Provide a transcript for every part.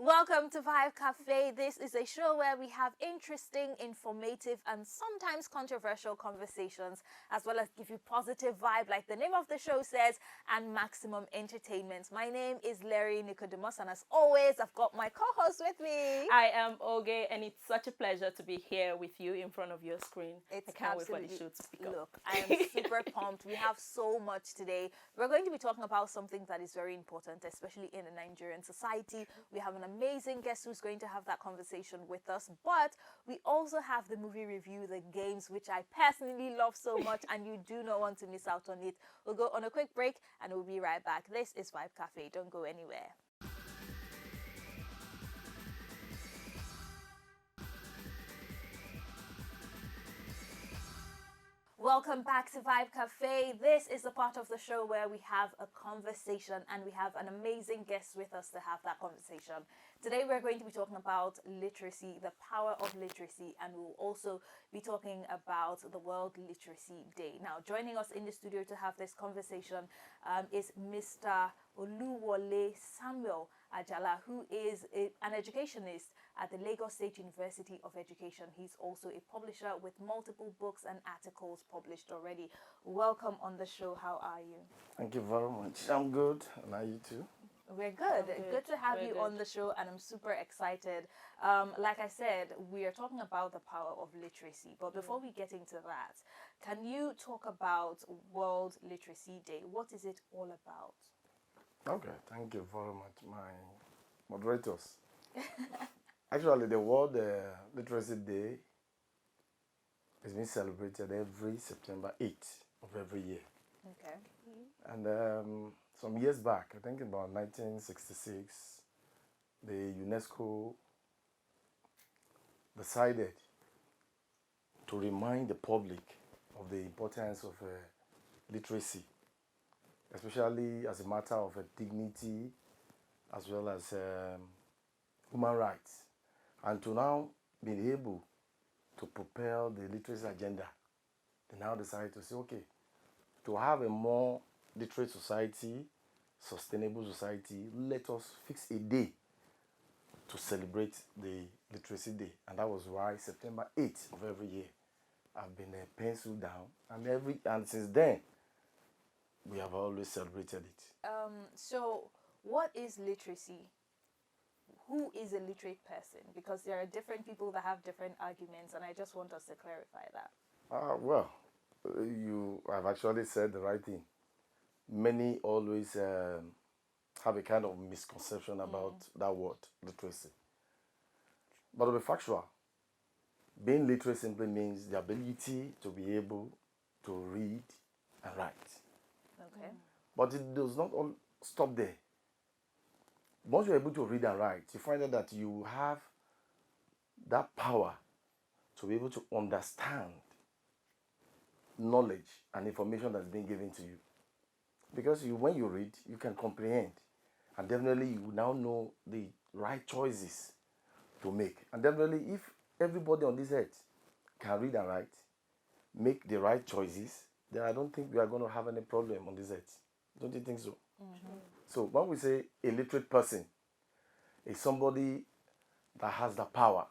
Welcome to VibeCafe. This is a show where we have interesting, informative, and sometimes controversial conversations, as well as give you positive vibe, like the name of the show says, and maximum entertainment. My name is Larry Nicodemus, and as always, I've got my co-host with me. I am Oge, and it's such a pleasure to be here with you in front of your screen. I can't wait for the show to pick up. Look, I am super pumped. We have so much today. We're going to be talking about something that is very important, especially in the Nigerian society. We have an amazing guest who's going to have that conversation with us, but we also have the movie review, the games, which I personally love so much, and you do not want to miss out on it. We'll go on a quick break and we'll be right back. This is Vibe Cafe. Don't go anywhere. Welcome back to Vibe Cafe. This is the part of the show where we have a conversation and we have an amazing guest with us to have that conversation. Today we're going to be talking about literacy, the power of literacy, and we'll also be talking about the World Literacy Day. Now, joining us in the studio to have this conversation is Mr. Oluwole Samuel Ajala, who is an educationist at the Lagos State University of Education. He's also a publisher with multiple books and articles published already. Welcome on the show. How are you? Thank you very much. I'm good. And are you too? We're good. Good to have you on the show, and I'm super excited. Like I said, we are talking about the power of literacy. But before we get into that, can you talk about World Literacy Day? What is it all about? Okay, thank you very much, my moderators. Actually, the World Literacy Day is being celebrated every September 8th of every year. Okay. And some years back, I think about 1966, the UNESCO decided to remind the public of the importance of literacy, especially as a matter of dignity as well as human rights, and to now be able to propel the literacy agenda. They now decided to say, okay, to have a more literate society, sustainable society, let us fix a day to celebrate the Literacy Day. And that was why September 8th of every year I've been penciled down, and since then we have always celebrated it. So what is literacy? Who is a literate person? Because there are different people that have different arguments, and I just want us to clarify that. Well, you have actually said the right thing. Many always have a kind of misconception about that word, literacy. But to be factual, being literate simply means the ability to be able to read and write. Okay. But it does not all stop there. Once you're able to read and write, you find out that you have that power to be able to understand knowledge and information that's being given to you. Because when you read, you can comprehend. And definitely you now know the right choices to make. And definitely if everybody on this earth can read and write, make the right choices, then I don't think we are going to have any problem on this earth. Don't you think so? Mm-hmm. So when we say a literate person, is somebody that has the power,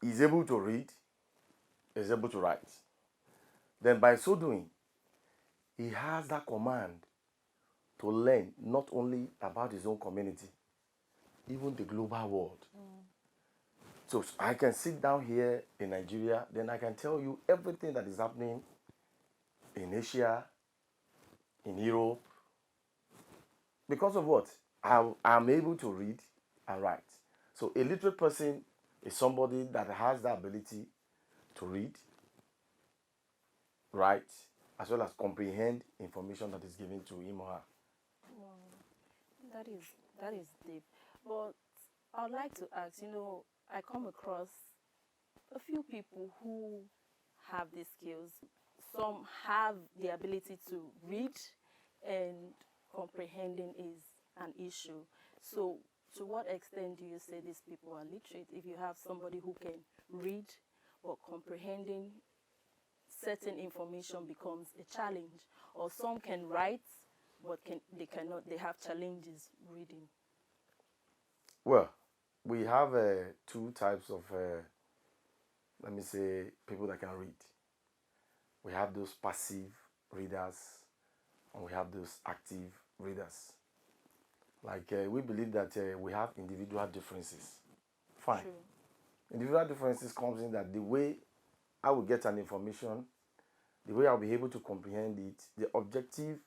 is able to read, is able to write. Then by so doing, he has that command to learn not only about his own community, even the global world. So I can sit down here in Nigeria, then I can tell you everything that is happening in Asia, in Europe. Because of what? I'm able to read and write. So a literate person is somebody that has the ability to read, write, as well as comprehend information that is given to him or her. Wow. That is deep. But I would like to ask, I come across a few people who have these skills. Some have the ability to read, and comprehending is an issue. So to what extent do you say these people are literate? If you have somebody who can read, but comprehending certain information becomes a challenge, or some can write, but they have challenges reading. Well, we have two types of, let me say, people that can read. We have those passive readers, and we have those active readers. Like we believe that we have individual differences. Fine. True. Individual differences comes in that the way I will get an information, the way I'll be able to comprehend it, the objective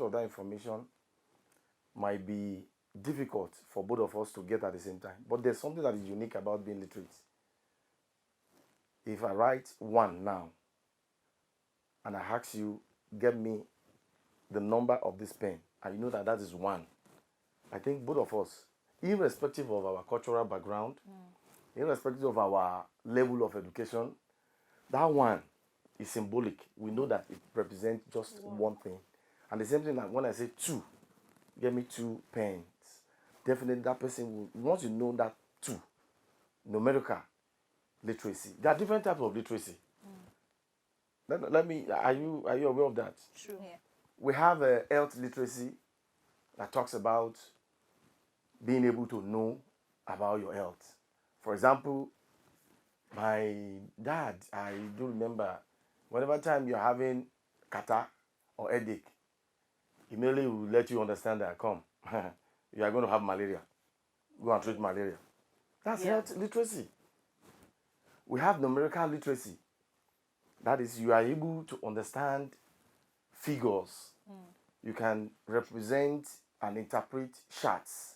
of that information might be difficult for both of us to get at the same time. But there's something that is unique about being literate. If I write 1 now, and I ask you, get me the number of this pen, and you know that that is 1, I think both of us, irrespective of our cultural background, irrespective of our level of education, that 1 is symbolic. We know that it represents just one thing. And the same thing, like when I say 2, get me 2 pens, definitely that person will, once you know that 2, numerical literacy. There are different types of literacy. Let me, are you aware of that? True. Yeah. We have a health literacy that talks about being able to know about your health. For example, my dad, I do remember, whenever time you're having catarrh or headache, immediately will let you understand that, come, you are going to have malaria. Go and treat malaria. That's health literacy. We have numerical literacy. That is, you are able to understand figures. You can represent and interpret charts,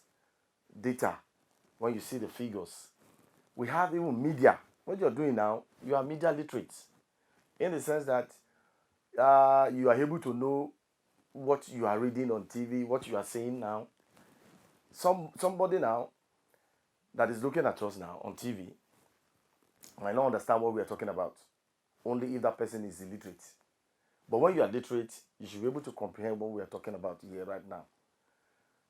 data, when you see the figures. We have even media. What you're doing now, you are media literate. In the sense that you are able to know what you are reading on TV, what you are saying now. Somebody now that is looking at us now on TV might not understand what we are talking about, only if that person is illiterate. But when you are literate, you should be able to comprehend what we are talking about here right now.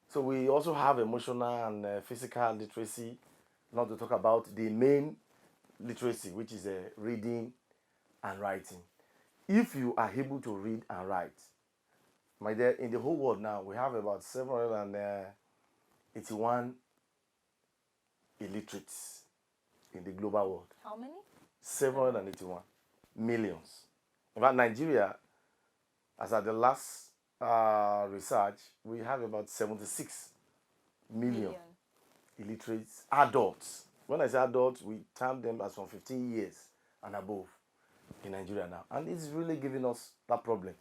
So we also have emotional and physical literacy, not to talk about the main literacy, which is reading and writing. If you are able to read and write, my dear, in the whole world now, we have about 781 illiterates in the global world. How many? 781 millions. In fact, Nigeria, as at the last research, we have about 76 million illiterates, adults. When I say adults, we term them as from 15 years and above in Nigeria now. And it's really giving us that problem.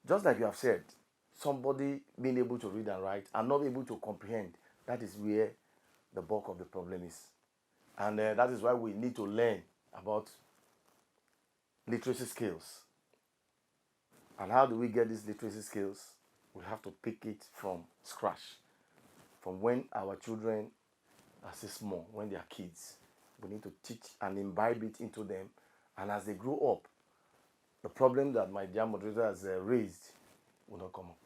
Just like you have said, somebody being able to read and write and not able to comprehend, that is where the bulk of the problem is. And that is why we need to learn about literacy skills. And how do we get these literacy skills? We have to pick it from scratch. From when our children are still small, when they are kids. We need to teach and imbibe it into them. And as they grow up, the problem that my dear moderator has raised will not come up.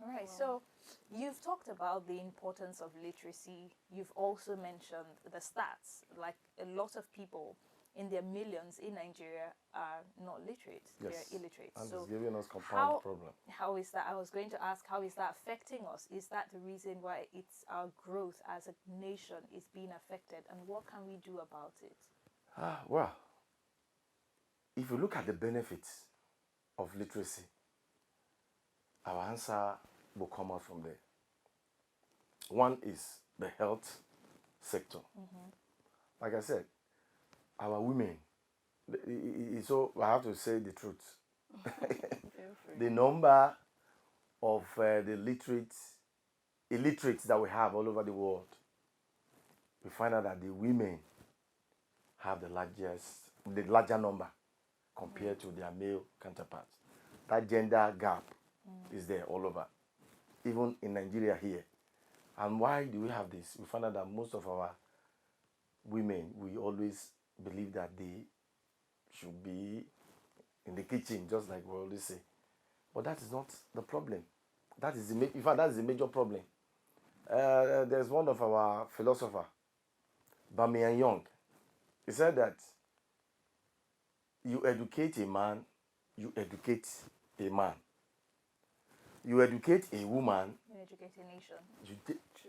All right. So you've talked about the importance of literacy. You've also mentioned the stats. Like a lot of people in their millions in Nigeria are not literate. Yes. They're illiterate. And So it's giving us compound problem. how is that? I was going to ask, how is that affecting us? Is that the reason why it's our growth as a nation is being affected? And what can we do about it? Well, if you look at the benefits of literacy, our answer will come out from there. One is the health sector. Like I said, our women, so I have to say the truth. The number of the illiterates that we have all over the world, we find out that the women have the larger number compared to their male counterparts. That gender gap is there all over, even in Nigeria here. And why do we have this? We find out that most of our women, we always believe that they should be in the kitchen, just like we always say. But that is not the problem. That is in fact, that is the major problem. There's one of our philosophers, Bamian Young. He said that you educate a man, you educate a man. You educate a woman, You educate a nation.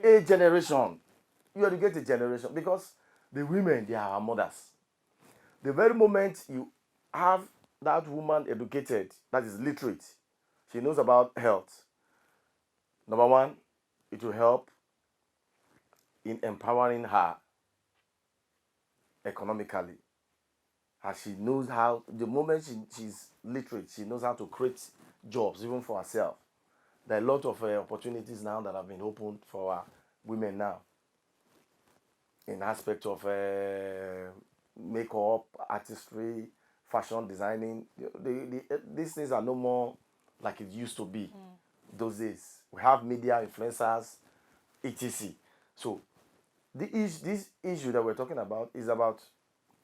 a generation. you educate a generation, because the women, they are our mothers. The very moment you have that woman educated, that is literate, she knows about health. Number one, it will help in empowering her economically. As she knows how, the moment she's literate, she knows how to create jobs even for herself. There are a lot of opportunities now that have been opened for women now in aspect of makeup, artistry, fashion designing. These things are no more like it used to be those days. We have media influencers, etc. So this issue that we're talking about is about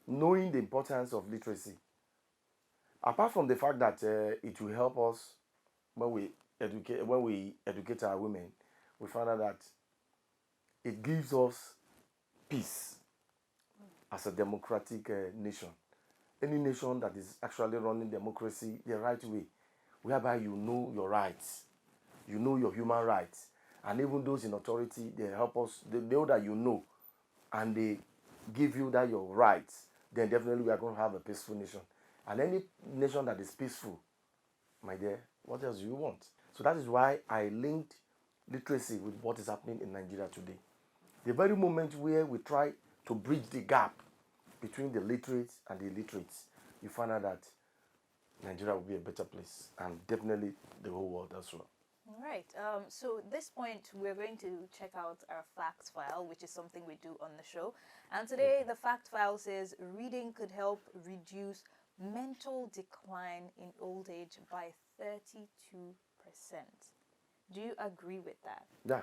knowing the importance of literacy. Apart from the fact that it will help us when we educate our women, we find out that it gives us peace as a democratic nation. Any nation that is actually running democracy the right way, whereby you know your rights, you know your human rights, and even those in authority, they help us, they know that you know, and they give you that your rights, then definitely we are going to have a peaceful nation. And any nation that is peaceful, my dear, what else do you want? So that is why I linked literacy with what is happening in Nigeria today. The very moment where we try to bridge the gap between the literates and the illiterates, you find out that Nigeria will be a better place, and definitely the whole world as well. All right. So at this point, we're going to check out our facts file, which is something we do on the show. And today, the fact file says reading could help reduce mental decline in old age by 32%. Do you agree with that? Yeah,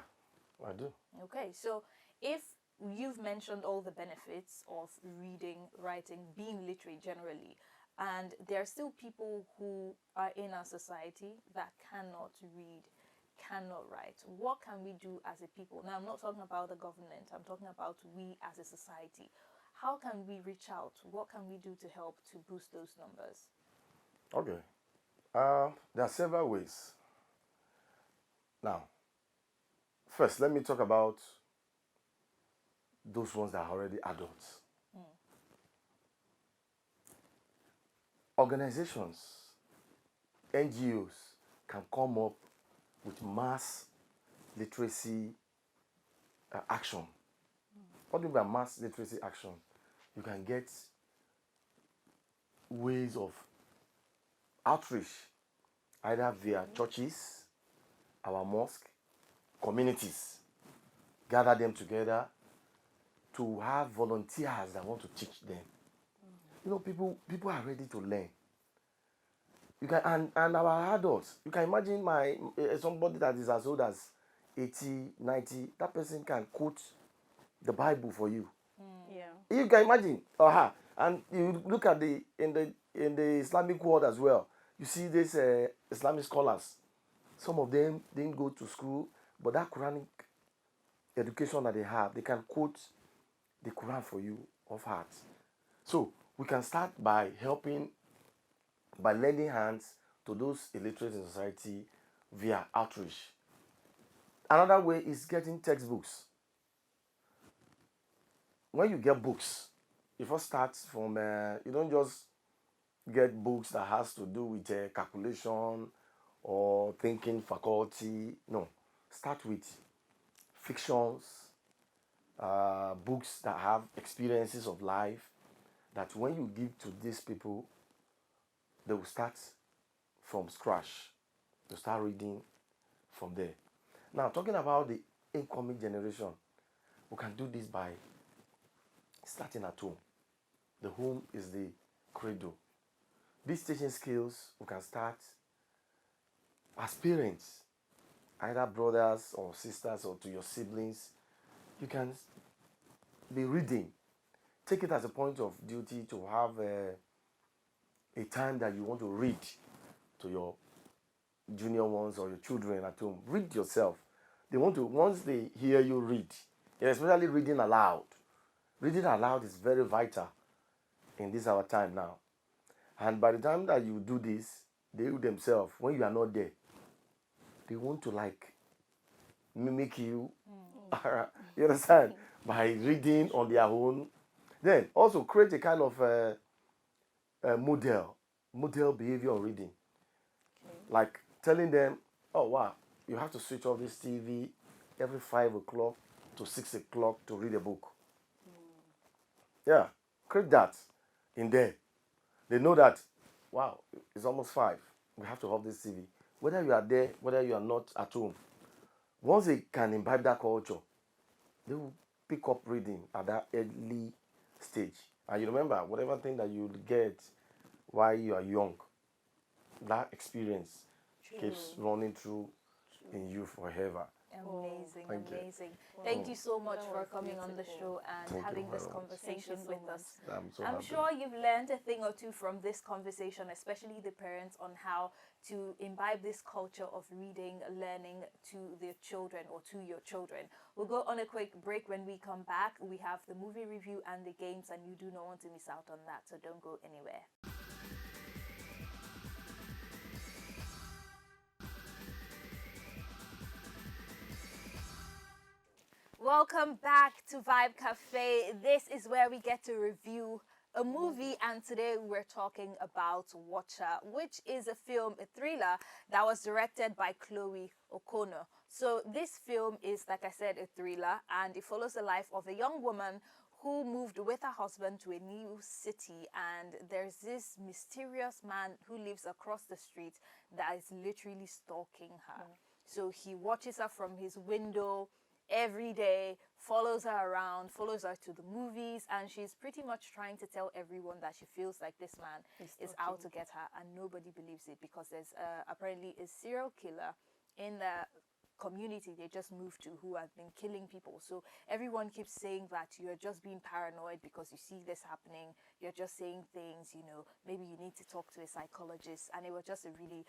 I do. Okay, so if you've mentioned all the benefits of reading, writing, being literate generally, and there are still people who are in our society that cannot read, cannot write, what can we do as a people? Now, I'm not talking about the government, I'm talking about we as a society. How can we reach out? What can we do to help to boost those numbers? Okay. There are several ways. Now, first, let me talk about those ones that are already adults. Organizations, NGOs can come up with mass literacy action. What do you mean by mass literacy action? You can get ways of outreach, either via churches, our mosque, communities. Gather them together to have volunteers that want to teach them. You know, people are ready to learn. You can and our adults, you can imagine somebody that is as old as 80, 90, that person can quote the Bible for you. Yeah. You can imagine. And you look at in the Islamic world as well. You see these Islamic scholars. Some of them didn't go to school, but that Quranic education that they have, they can quote the Quran for you off heart. So we can start by lending hands to those illiterate in society via outreach. Another way is getting textbooks. When you get books, you first start from, you don't just get books that has to do with calculation or thinking faculty. No, start with fictions, books that have experiences of life, that when you give to these people, they will start from scratch. They'll start reading from there. Now, talking about the incoming generation, we can do this by starting at home. The home is the cradle. These teaching skills, we can start as parents, either brothers or sisters or to your siblings. You can be reading. Take it as a point of duty to have a time that you want to read to your junior ones or your children at home. Read yourself. They want to, once they hear you read, especially reading aloud. Reading aloud is very vital in this our time now. And by the time that you do this, they themselves, when you are not there, they want to like mimic you. You understand? by reading on their own. Then also create a kind of model behavior on reading. Like telling them, oh wow, you have to switch off this TV every 5 o'clock to 6 o'clock to read a book. Yeah, create that in there. They know that, wow, it's almost 5. We have to off this TV. Whether you are there, whether you are not at home. Once they can imbibe that culture, they will pick up reading at that early stage. And you remember, whatever thing that you get while you are young, that experience keeps running through in you forever. Amazing, Thank you. amazing. Thank you so much That for was coming on the beautiful. show and Thank you having this very much. conversation Thank you so with much. us. I'm so I'm happy. sure you've learned a thing or two from this conversation, especially the parents, on how to imbibe this culture of reading, learning to their children or to your children. We'll go on a quick break. When we come back, we have the movie review and the games, and you do not want to miss out on that, so don't go anywhere. Welcome back to Vibe Cafe. This is where we get to review a movie, and today we're talking about Watcher, which is a film, a thriller that was directed by Chloe O'Connor. So this film is, like I said, a thriller, and it follows the life of a young woman who moved with her husband to a new city, and there's this mysterious man who lives across the street that is literally stalking her. So he watches her from his window every day, follows her around, follows her to the movies, and she's pretty much trying to tell everyone that she feels like this man is out to get her, and nobody believes it because there's apparently a serial killer in the community they just moved to who have been killing people. So everyone keeps saying that you're just being paranoid because you see this happening, you're just saying things, you know, maybe you need to talk to a psychologist. And it was just a really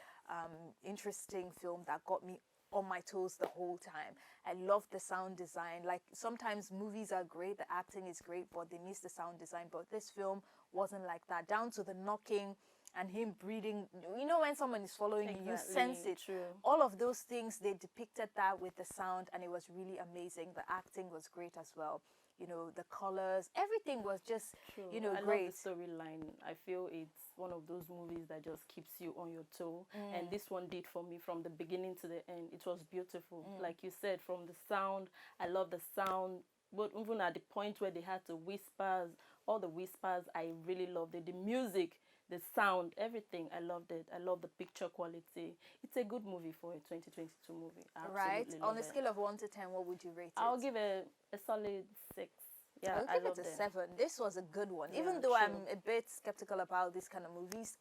interesting film that got me on my toes the whole time. I love the sound design. Like, sometimes movies are great, the acting is great, but they miss the sound design. But this film wasn't like that, down to the knocking and him breathing. You know, when someone is following you, you sense it. True. All of those things, they depicted that with the sound, and it was really amazing. The acting was great as well. You know, the colors, everything was just, you know, I great. love the storyline. I feel it's one of those movies that just keeps you on your toe. And this one did for me from the beginning to the end. It was beautiful. Like you said, from the sound, I love the sound. But even at the point where they had to whispers, all the whispers, I really loved it. The music, the sound, everything, I loved it. I love the picture quality. It's a good movie for a 2022 movie. I Right? absolutely On love a it. scale of 1 to 10, what would you rate it? I'll give it a solid 6. Yeah, I'll give it loved a 7. This was a good one. Yeah, Even though true. I'm a bit skeptical about these kind of movies,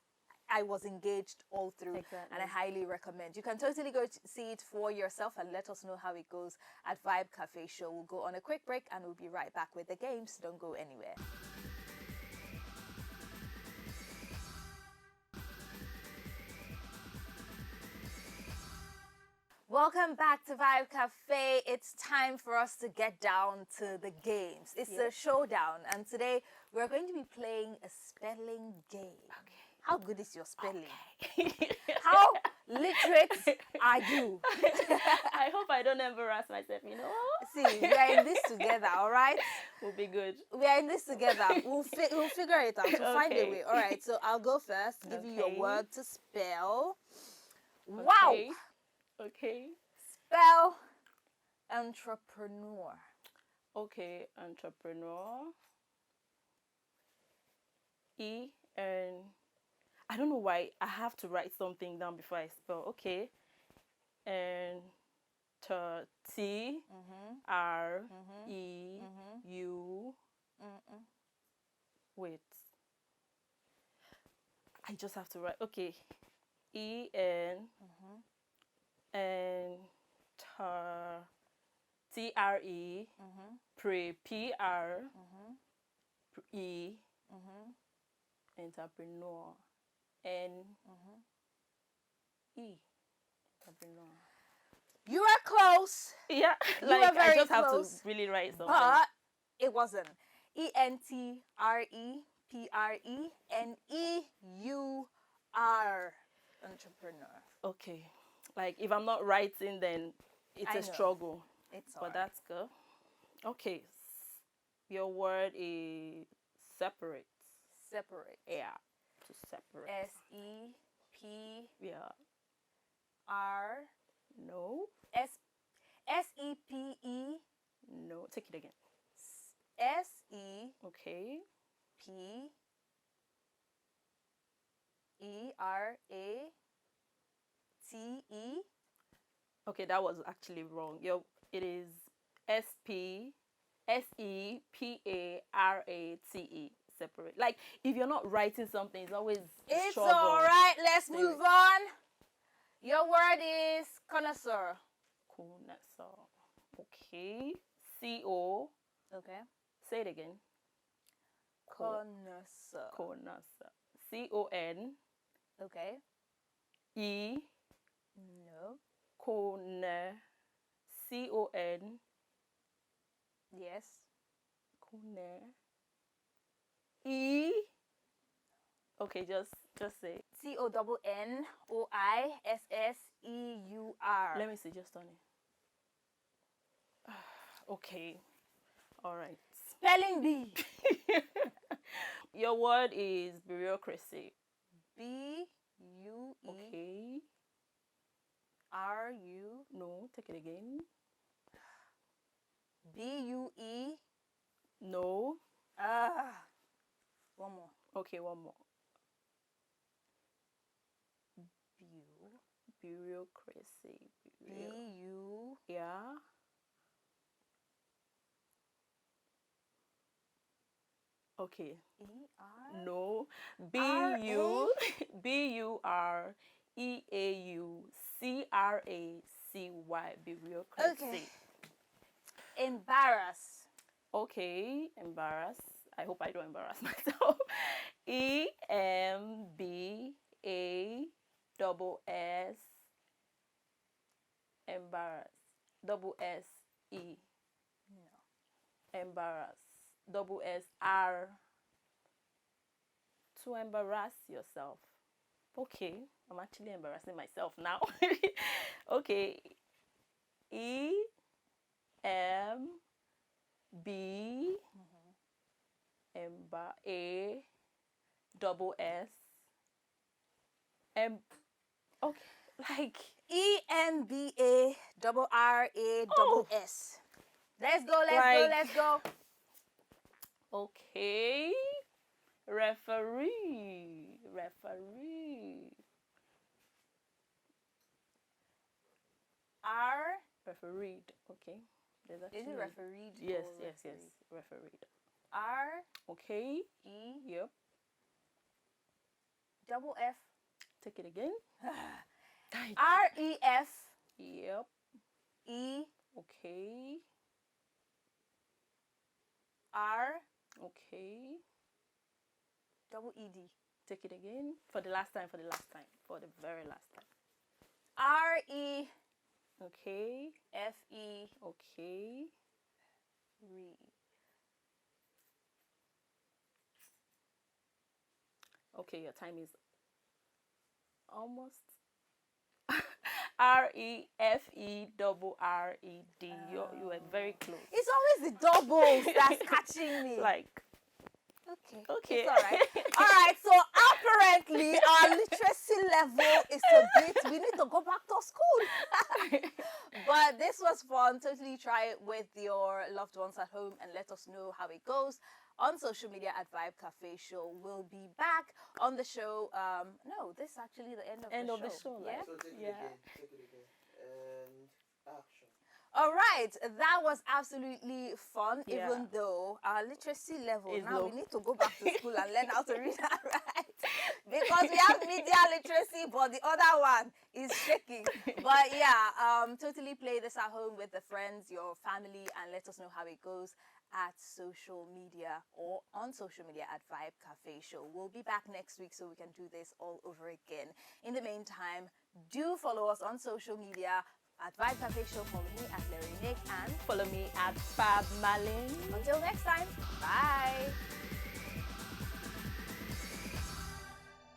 I was engaged all through, Exactly. and I highly recommend. You can totally go see it for yourself and let us know how it goes at Vibe Cafe Show. We'll go on a quick break and we'll be right back with the games. Don't go anywhere. Welcome back to Vibe Cafe. It's time for us to get down to the games. It's a showdown, and today we're going to be playing a spelling game. Okay. How good is your spelling? Okay. How literate are you? I hope I don't embarrass myself, you know. See, we are in this together, all right? We'll be good. We are in this together. We'll figure it out. We'll find a Okay. way. All right, so I'll go first, give you your Okay. word to spell. Wow! Okay. Okay. Spell entrepreneur. Okay, entrepreneur. And I don't know why I have to write something down before I spell. Okay. And T R E U. Wait. I just have to write. Okay. E N and T R E P R E entrepreneur N E entrepreneur. You are close, Yeah, You like are very I just have close, to really write something. but it wasn't. ENTREPRENEUR. Entrepreneur. Okay, like if I'm not writing, then it's I a know. struggle. It's But alright. that's good. Okay, Your word is separate. Separate. Yeah, to separate. S-E-P-R. Yeah. No. S-E-P-E. No. Take it again. S-E-P-E-R-A-T-E. Okay. Okay, that was actually wrong. It is Separate. Separate. Like if you're not writing something, it's always It's struggle. all right. Let's Say move it. on. Your word is connoisseur. Connoisseur. Okay. C-O. Okay. Say it again. Connoisseur. Connoisseur. C-O-N. Okay. E. No. Conne. C-O-N. Yes. Conne. E. Okay, just say it. C-O-N-N-O-I-S-S-E-U-R. Let me see, just on it. Okay. All right. Spelling bee. Your word is bureaucracy. B-U-E-R-U. Okay. No, take it again. B-U-E. No. One more. Okay, one more. Bureaucracy. B-U. Yeah. Okay. E-R. No. R-A? Bureaucracy. Bureaucracy. Okay. Embarrass. Okay. Embarrass. I hope I don't embarrass myself. E-M-B-A-S-S. Embarrass. Double S-E. No. Embarrass. Double S-R. To embarrass yourself. Okay. I'm actually embarrassing myself now. Okay. E-M-B. A double S M. Okay, like E-M-B-A-R-R-A-S-S. Let's go. Let's go. Okay. Referee. Refereed. Okay. Is it refereed? Yes. Refereed. R. Okay. E. Yep. Double F. Take it again. R-E-F. Yep. E. Okay. R. Okay. Double E-D. Take it again. For the last time. For the very last time. R-E. Okay. F-E. Okay. Read. Okay, your time is almost. R-E-F-E-R-R-E-D. You were very close. It's always the doubles that's catching me. Like. Okay. Okay. It's all right. All right. So apparently our literacy level is a bit. We need to go back to school. But this was fun. Totally try it with your loved ones at home and let us know how it goes on social media at VibeCafe Show. We'll be back on the show. No, this is actually the end of the show. Yeah. So take it again. And action. All right, that was absolutely fun, Yeah. even though our literacy level, Is now low. we need to go back to school and learn how to read and write. Because we have media literacy, but the other one is shaking. But yeah, totally play this at home with the friends, your family, and let us know how it goes at social media or on social media at VibeCafe Show. We'll be back next week so we can do this all over again. In the meantime, do follow us on social media at VibeCafe Show. Follow me at Larry Nick and Follow me at Fab Malin. until next time, bye.